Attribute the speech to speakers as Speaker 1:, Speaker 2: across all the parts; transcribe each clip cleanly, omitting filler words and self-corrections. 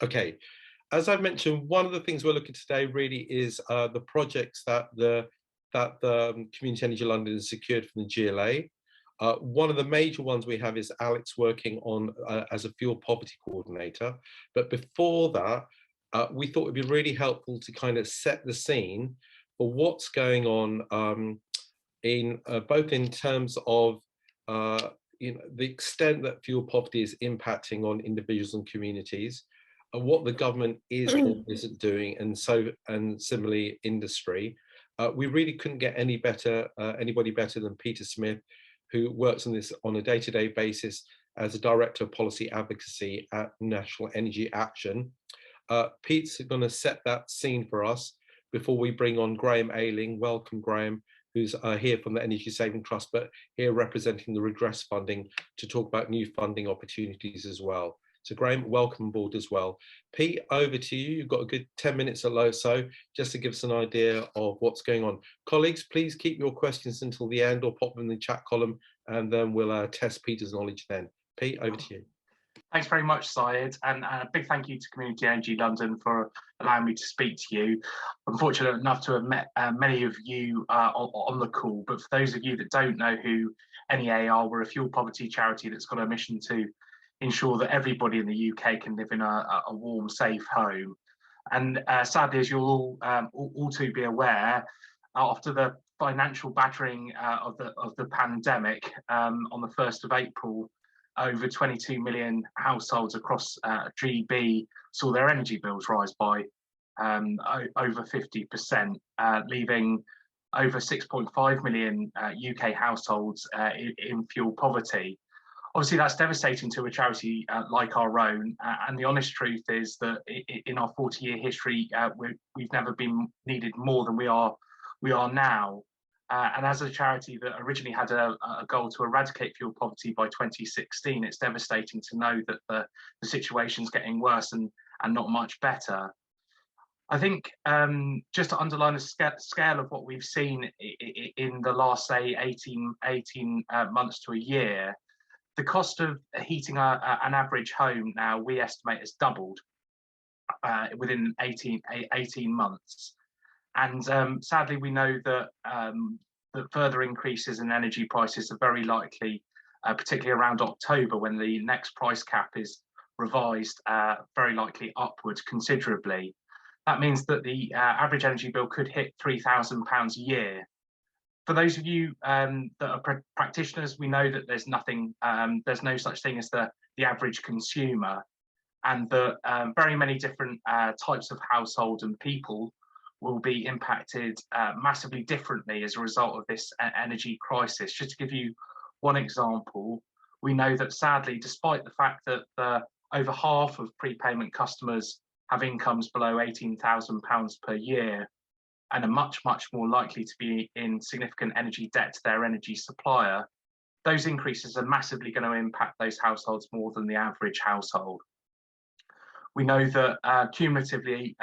Speaker 1: Okay, as I've mentioned, one of the things we're looking at today really is the projects that the Community Energy London has secured from the GLA. One of the major ones we have is Alex working on as a fuel poverty coordinator. But before that, we thought it'd be really helpful to kind of set the scene for what's going on in both in terms of the extent that fuel poverty is impacting on individuals and communities, what the government is or isn't doing, and similarly industry. We really couldn't get anybody better than Peter Smith, who works on this on a day-to-day basis as a director of policy advocacy at National Energy Action. Pete's going to set that scene for us before we bring on Graham Ayling. Welcome, Graham, who's here from the Energy Saving Trust, but here representing the redress funding to talk about new funding opportunities as well. So Graham, welcome aboard as well. Pete, over to you. You've got a good 10 minutes or so, just to give us an idea of what's going on. Colleagues, please keep your questions until the end or pop them in the chat column, and then we'll test Peter's knowledge then. Pete, over to you.
Speaker 2: Thanks very much, Syed, and a big thank you to Community Energy London for allowing me to speak to you. I'm fortunate enough to have met many of you on the call, but for those of you that don't know who NEA are, we're a fuel poverty charity that's got a mission to ensure that everybody in the UK can live in a warm, safe home. And sadly, as you'll all too be aware, after the financial battering of the pandemic on the 1st of April, over 22 million households across GB saw their energy bills rise by over 50%, leaving over 6.5 million UK households in fuel poverty. Obviously, that's devastating to a charity like our own, and the honest truth is that in our 40-year history, we've never been needed more than we are now. And as a charity that originally had a goal to eradicate fuel poverty by 2016, it's devastating to know that the situation's getting worse and not much better. I think just to underline the scale of what we've seen in the last, say, 18 months to a year, the cost of heating an average home now, we estimate, has doubled within 18 months. And sadly, we know that that further increases in energy prices are very likely, particularly around October, when the next price cap is revised, very likely upwards considerably. That means that the average energy bill could hit £3,000 a year. For those of you that are practitioners, we know that there's no such thing as the average consumer, and that very many different types of household and people will be impacted massively differently as a result of this energy crisis. Just to give you one example, we know that sadly, despite the fact that over half of prepayment customers have incomes below £18,000 per year and are much more likely to be in significant energy debt to their energy supplier, those increases are massively going to impact those households more than the average household. We know that cumulatively,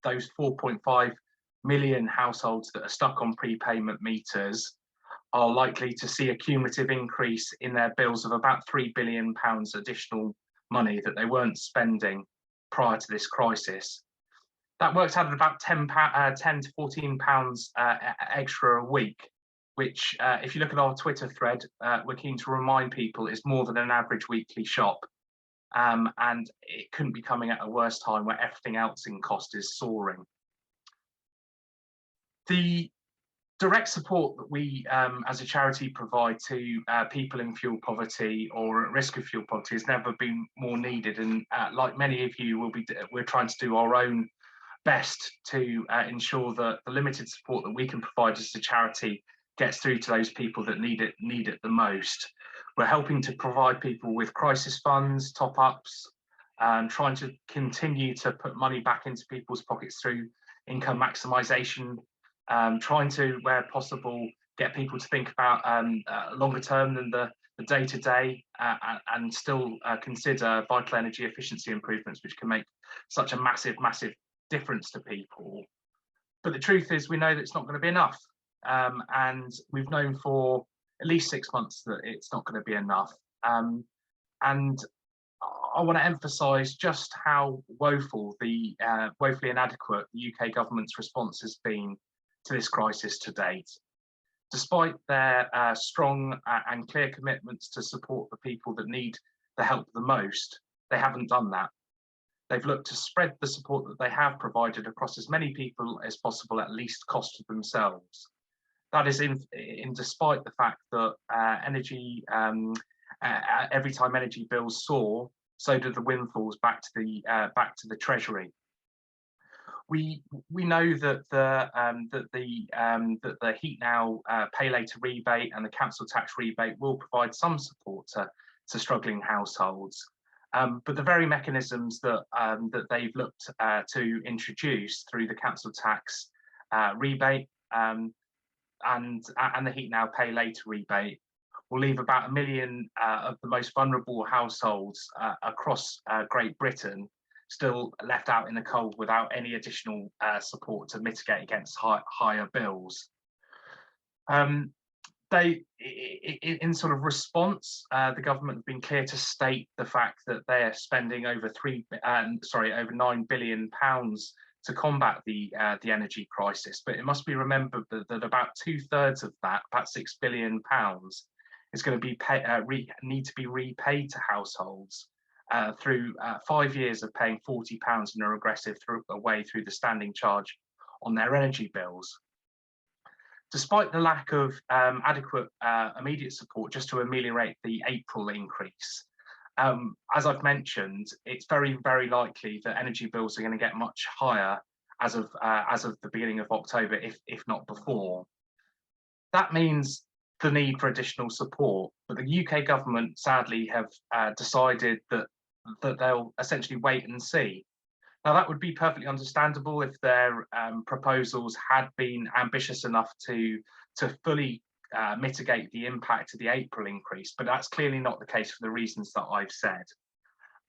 Speaker 2: those 4.5 million households that are stuck on prepayment meters are likely to see a cumulative increase in their bills of about £3 billion additional money that they weren't spending prior to this crisis. That works out at about £10 to £14 extra a week, which, if you look at our Twitter thread, we're keen to remind people is more than an average weekly shop. And it couldn't be coming at a worse time where everything else in cost is soaring. The direct support that we as a charity provide to people in fuel poverty or at risk of fuel poverty has never been more needed. And like many of you, we're trying to do our own best to ensure that the limited support that we can provide as a charity gets through to those people that need it the most. We're helping to provide people with crisis funds, top-ups, trying to continue to put money back into people's pockets through income maximisation, trying to, where possible, get people to think about longer term than the day-to-day and still consider vital energy efficiency improvements, which can make such a massive difference to people. But the truth is, we know that it's not going to be enough. And we've known for at least 6 months that it's not going to be enough. And I want to emphasise just how woefully inadequate the UK government's response has been to this crisis to date. Despite their strong and clear commitments to support the people that need the help the most, they haven't done that. They've looked to spread the support that they have provided across as many people as possible at least cost to themselves. That is in despite the fact that every time energy bills soar, so do the windfalls back to the Treasury. We know that the Heat Now Pay Later rebate and the council tax rebate will provide some support to struggling households, but the very mechanisms that they've looked to introduce through the council tax rebate and the Heat Now Pay Later rebate will leave about 1 million of the most vulnerable households across Great Britain still left out in the cold without any additional support to mitigate against higher bills. In sort of response, the government have been clear to state the fact that they're spending over over £9 billion to combat the energy crisis. But it must be remembered that about 2/3 of that, about £6 billion, is going to be need to be repaid to households through 5 years of paying £40 in a regressive way through the standing charge on their energy bills. Despite the lack of adequate immediate support just to ameliorate the April increase, as I've mentioned, it's very, very likely that energy bills are going to get much higher as of the beginning of October, if not before. That means the need for additional support, but the UK government sadly have decided that they'll essentially wait and see. Now, that would be perfectly understandable if their proposals had been ambitious enough to fully mitigate the impact of the April increase, but that's clearly not the case for the reasons that I've said.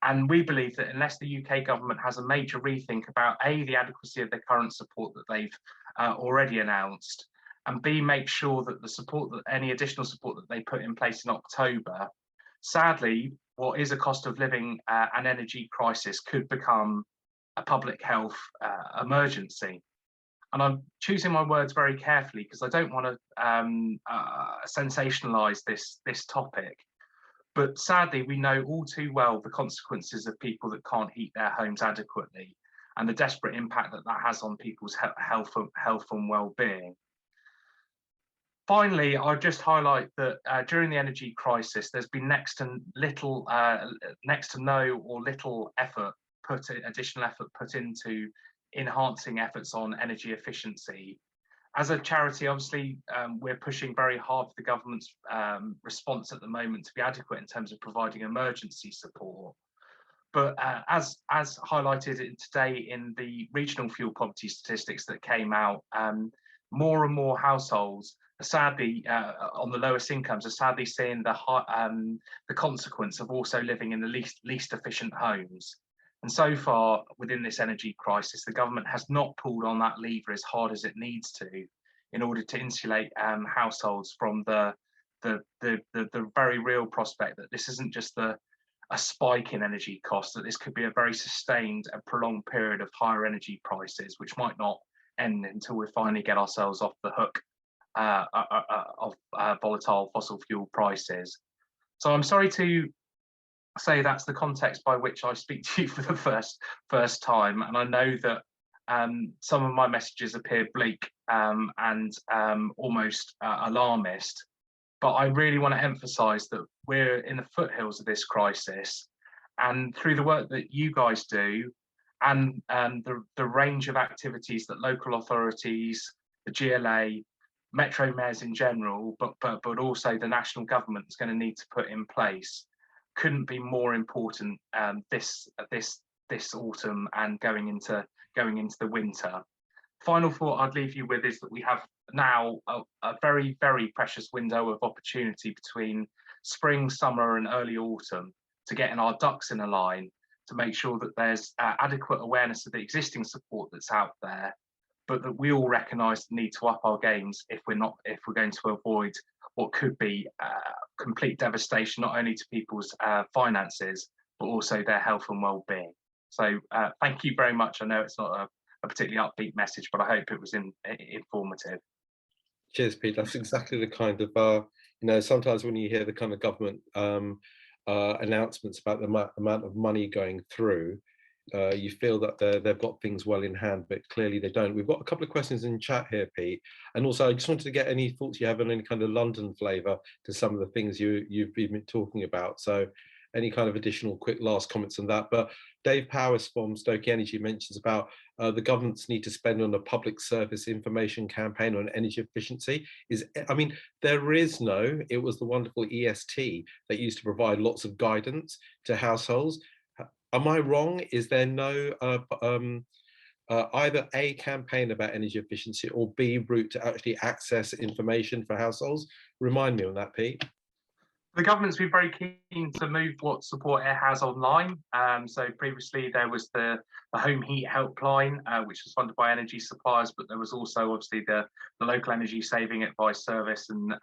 Speaker 2: And we believe that unless the UK government has a major rethink about A, the adequacy of the current support that they've already announced, and B, make sure that any additional support that they put in place in October, sadly, what is a cost of living and energy crisis could become a public health emergency. And I'm choosing my words very carefully because I don't want to sensationalize this topic. But sadly, we know all too well the consequences of people that can't heat their homes adequately and the desperate impact that has on people's health and well-being. Finally, I'll just highlight that during the energy crisis, there's been next to no or little additional effort put into enhancing efforts on energy efficiency. As a charity, obviously, we're pushing very hard for the government's response at the moment to be adequate in terms of providing emergency support. But as highlighted today in the regional fuel poverty statistics that came out, more and more households are sadly on the lowest incomes are sadly seeing the consequence of also living in the least efficient homes. And so far within this energy crisis, the government has not pulled on that lever as hard as it needs to in order to insulate households from the very real prospect that this isn't just a spike in energy costs, that this could be a very sustained and prolonged period of higher energy prices, which might not end until we finally get ourselves off the hook of volatile fossil fuel prices. So I'm sorry to say that's the context by which I speak to you for the first time, and I know that some of my messages appear bleak and almost alarmist, but I really want to emphasise that we're in the foothills of this crisis, and through the work that you guys do and the range of activities that local authorities, the GLA, metro mayors in general, but also the national government is going to need to put in place, couldn't be more important this autumn and going into the winter. Final thought I'd leave you with is that we have now a very, very precious window of opportunity between spring, summer and early autumn to getting our ducks in a line to make sure that there's adequate awareness of the existing support that's out there, but that we all recognise the need to up our games if we're going to avoid what could be complete devastation, not only to people's finances, but also their health and well-being. So thank you very much. I know it's not a particularly upbeat message, but I hope it was informative.
Speaker 1: Cheers, Pete. That's exactly the kind of, sometimes when you hear the kind of government announcements about the amount of money going through, you feel that they've got things well in hand, but clearly they don't. We've got a couple of questions in chat here, Pete. And also, I just wanted to get any thoughts you have on any kind of London flavour to some of the things you've been talking about. So any kind of additional quick last comments on that. But Dave Powers from Stoke Energy mentions about the governments need to spend on a public service information campaign on energy efficiency. There is no, it was the wonderful EST that used to provide lots of guidance to households. Am I wrong? Is there no either A, campaign about energy efficiency, or B, route to actually access information for households? Remind me on that, Pete.
Speaker 2: The government's been very keen to move what support it has online. So previously there was the Home Heat Helpline, which was funded by energy suppliers, but there was also obviously the local energy saving advice service and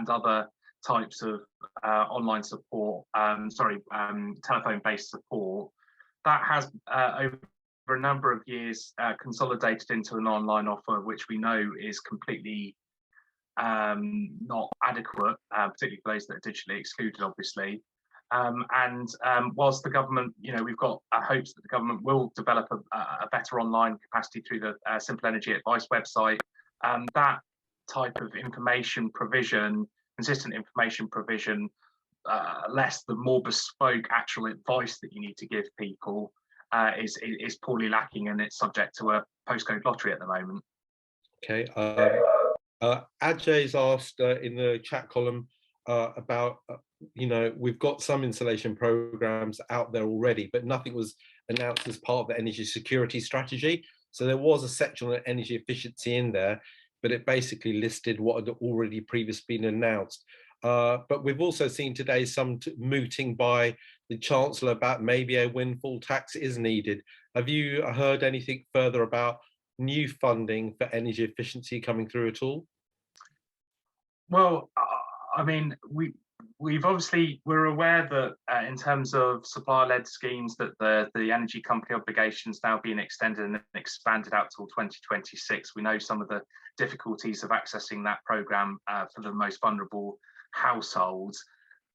Speaker 2: other types of online support, telephone-based support. That has over a number of years consolidated into an online offer, which we know is completely not adequate, particularly for those that are digitally excluded, obviously. Whilst the government, we've got hopes that the government will develop a better online capacity through the Simple Energy Advice website, that type of information provision, consistent information provision, less the more bespoke actual advice that you need to give people, is poorly lacking, and it's subject to a postcode lottery at the moment.
Speaker 1: Okay. Ajay's asked in the chat column about, we've got some insulation programs out there already, but nothing was announced as part of the energy security strategy. So there was a section on energy efficiency in there, but it basically listed what had already previously been announced. But we've also seen today some mooting by the Chancellor about maybe a windfall tax is needed. Have you heard anything further about new funding for energy efficiency coming through at all?
Speaker 2: Well, we're aware that in terms of supplier-led schemes, that the energy company obligations now being extended and expanded out till 2026. We know some of the difficulties of accessing that programme for the most vulnerable households.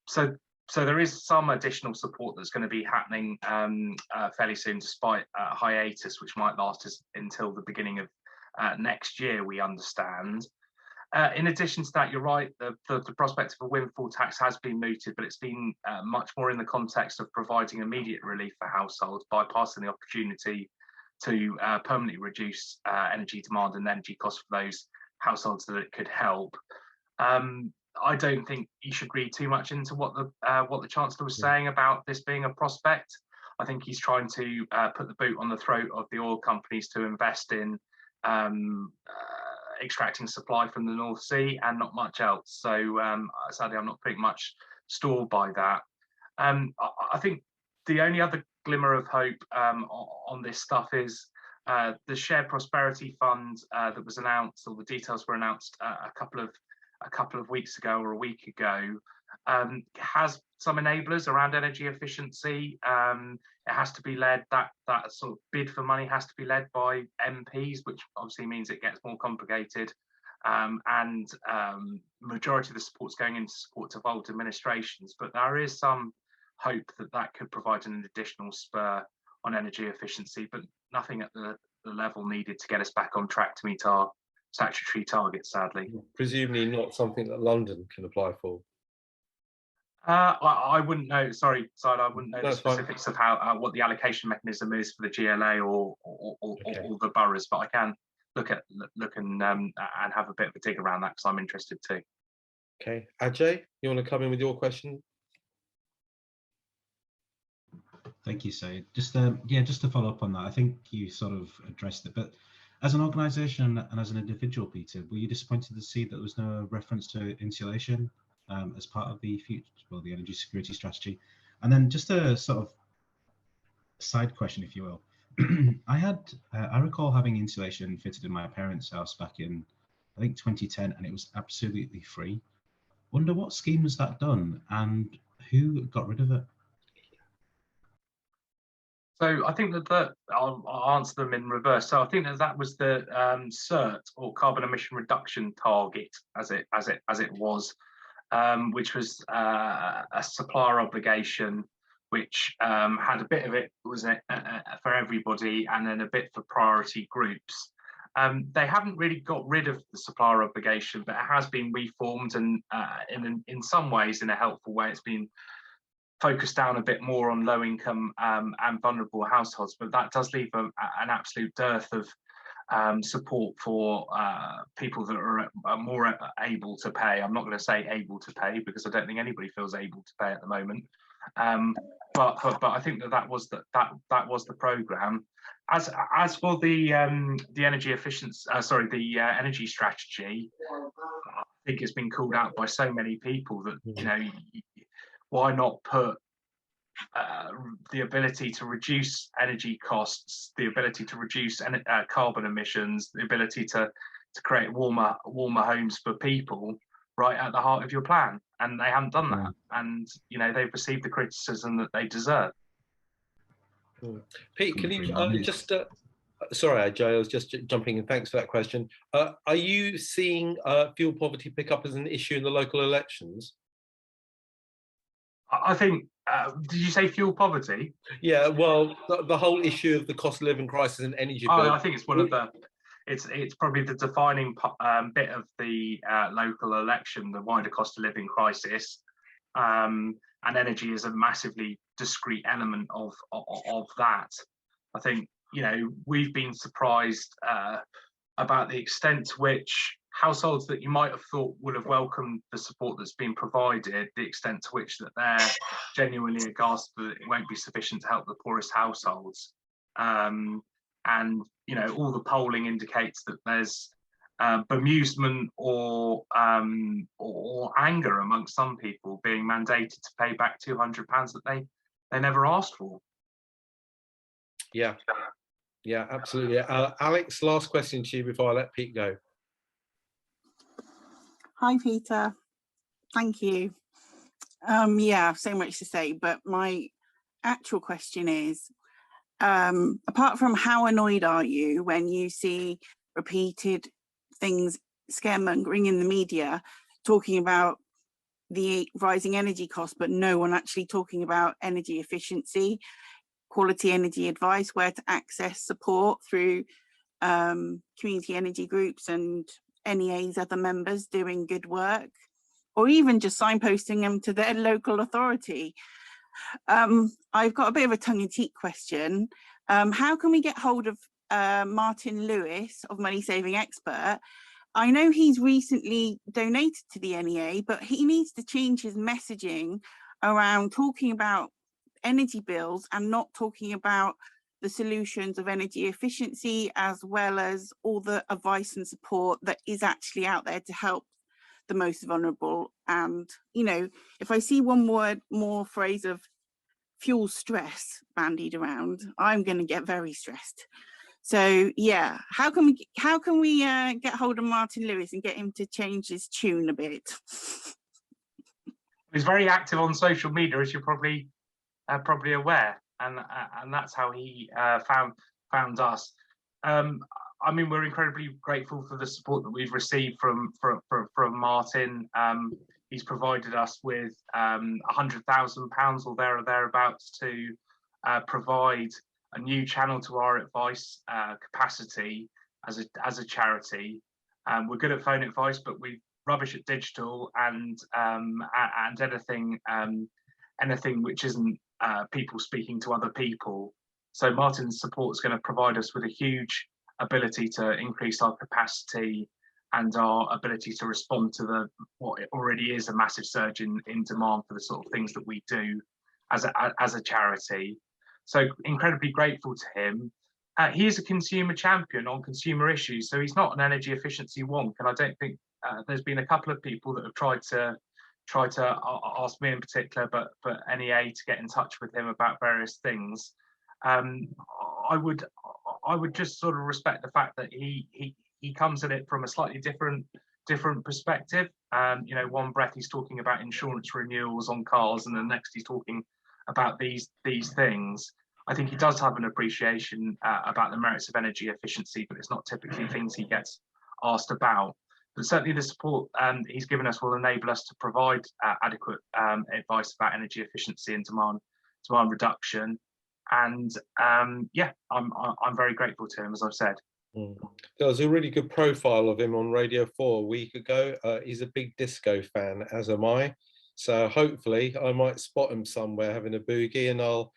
Speaker 2: So there is some additional support that's going to be happening fairly soon, despite a hiatus which might last until the beginning of next year, we understand. In addition to that, you're right, the prospect of a windfall tax has been mooted, but it's been much more in the context of providing immediate relief for households by passing the opportunity to permanently reduce energy demand and energy costs for those households that it could help. I don't think you should read too much into what the Chancellor was saying about this being a prospect. I think he's trying to put the boot on the throat of the oil companies to invest in extracting supply from the North Sea and not much else. So sadly, I'm not putting much store by that. I think the only other glimmer of hope on this stuff is the Shared Prosperity Fund that was announced, or the details were announced a couple of weeks ago or a week ago, has some enablers around energy efficiency. It has to be led, that sort of bid for money has to be led by MPs, which obviously means it gets more complicated. Majority of the support's going into support devolved administrations, but there is some hope that could provide an additional spur on energy efficiency, but nothing at the level needed to get us back on track to meet our statutory targets, sadly.
Speaker 1: Presumably not something that London can apply for.
Speaker 2: I wouldn't know. Sorry, I wouldn't know the specifics
Speaker 1: fine.
Speaker 2: of how what the allocation mechanism is for the GLA or the boroughs, but I can look and have a bit of a dig around that because I'm interested too.
Speaker 1: Okay, Ajay, you want to come in with your question?
Speaker 3: Thank you, Saeed. Just to follow up on that, I think you sort of addressed it, but as an organisation and as an individual, Peter, were you disappointed to see that there was no reference to insulation as part of the the energy security strategy? And then just a sort of side question, if you will. I recall having insulation fitted in my parents' house back in, I think, 2010, and it was absolutely free. Under what scheme was that done, and who got rid of it?
Speaker 2: So I think that I'll answer them in reverse. So I think that was the CERT, or carbon emission reduction target, as it was, which was a supplier obligation, which had a bit of it was for everybody, and then a bit for priority groups. They haven't really got rid of the supplier obligation, but it has been reformed, and in some ways, in a helpful way, it's been focused down a bit more on low income and vulnerable households. But that does leave an absolute dearth of support for people that are more able to pay. I'm not going to say able to pay, because I don't think anybody feels able to pay at the moment. But I think that was the program. As for the energy efficiency, the energy strategy, I think it's been called out by so many people that, you know, why not put the ability to reduce energy costs, the ability to reduce carbon emissions, the ability to create warmer homes for people right at the heart of your plan? And they haven't done that, and you know, they've received the criticism that they deserve.
Speaker 1: Pete, can you just sorry, Ajay, I was just jumping in. Thanks for that question. Are you seeing fuel poverty pick up as an issue in the local elections?
Speaker 2: I think, did you say fuel poverty?
Speaker 1: Yeah, well, the whole issue of the cost of living crisis and energy bill.
Speaker 2: I think it's one of the, it's probably the defining bit of the local election, the wider cost of living crisis, and energy is a massively discrete element of that. I think, you know, we've been surprised about the extent to which households that you might have thought would have welcomed the support that's been provided, the extent to which that they're genuinely aghast that it won't be sufficient to help the poorest households. And, you know, all the polling indicates that there's bemusement or anger amongst some people being mandated to pay back £200 that they never asked for.
Speaker 1: Yeah, absolutely. Alex, last question to you before I let Pete go.
Speaker 4: Hi, Peter. Thank you. Yeah, so much to say, but my actual question is, apart from how annoyed are you when you see repeated things, scaremongering in the media, talking about the rising energy costs, but no one actually talking about energy efficiency, quality energy advice, where to access support through community energy groups and NEA's other members doing good work, or even just signposting them to their local authority? I've got a bit of a tongue-in-cheek question. How can we get hold of Martin Lewis of Money Saving Expert? I know he's recently donated to the NEA, but he needs to change his messaging around talking about energy bills and not talking about the solutions of energy efficiency, as well as all the advice and support that is actually out there to help the most vulnerable. And, you know, if I see one more phrase of fuel stress bandied around, I'm going to get very stressed. So yeah, how can we get hold of Martin Lewis and get him to change his tune a bit?
Speaker 2: He's very active on social media, as you're probably aware, and that's how he found us. I mean, we're incredibly grateful for the support that we've received from Martin. He's provided us with £100,000 or thereabouts to provide a new channel to our advice capacity as a charity. We're good at phone advice, but we're rubbish at digital and anything which isn't people speaking to other people. So Martin's support is going to provide us with a huge ability to increase our capacity and our ability to respond to what already is a massive surge in demand for the sort of things that we do as a charity. So incredibly grateful to him. He is a consumer champion on consumer issues, so he's not an energy efficiency wonk. And I don't think there's been a couple of people that have tried to ask me in particular, but NEA to get in touch with him about various things. I would just sort of respect the fact that he comes at it from a slightly different perspective. You know, one breath he's talking about insurance renewals on cars, and the next he's talking about these things. I think he does have an appreciation about the merits of energy efficiency, but it's not typically things he gets asked about. But certainly the support he's given us will enable us to provide adequate advice about energy efficiency and demand reduction. And yeah, I'm very grateful to him, as I've said.
Speaker 1: There was a really good profile of him on Radio 4 a week ago. He's a big disco fan, as am I. So hopefully I might spot him somewhere having a boogie, and I'll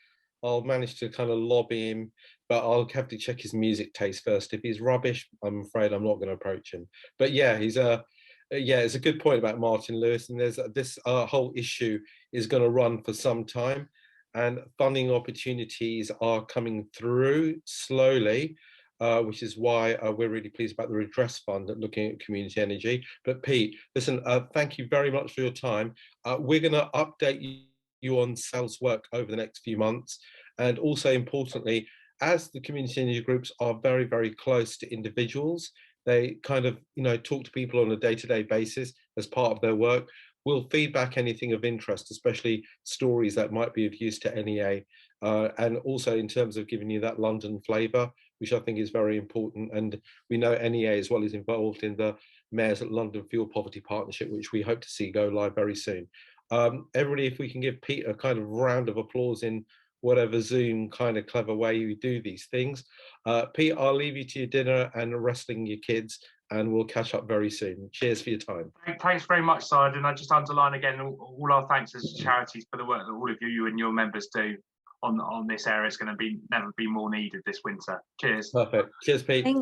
Speaker 1: manage to kind of lobby him, but I'll have to check his music taste first. If he's rubbish, I'm afraid I'm not going to approach him. But yeah, it's a good point about Martin Lewis, and there's this whole issue is going to run for some time, and funding opportunities are coming through slowly. Which is why we're really pleased about the redress fund at looking at community energy. But Pete, listen, thank you very much for your time. We're going to update you on sales work over the next few months. And also importantly, as the community energy groups are very, very close to individuals, they kind of, talk to people on a day-to-day basis as part of their work. We'll feed back anything of interest, especially stories that might be of use to NEA. And also in terms of giving you that London flavour, which I think is very important. And we know NEA as well is involved in the Mayors at London Fuel Poverty Partnership, which we hope to see go live very soon. Everybody, if we can give Pete a kind of round of applause in whatever Zoom kind of clever way you do these things. Pete, I'll leave you to your dinner and wrestling your kids, and we'll catch up very soon. Cheers for your time.
Speaker 2: Thanks very much, Syed. And I just underline again all our thanks as charities for the work that all of you and your members do on this area. It's going to never be more needed this winter. Cheers.
Speaker 1: Perfect. Cheers, Pete.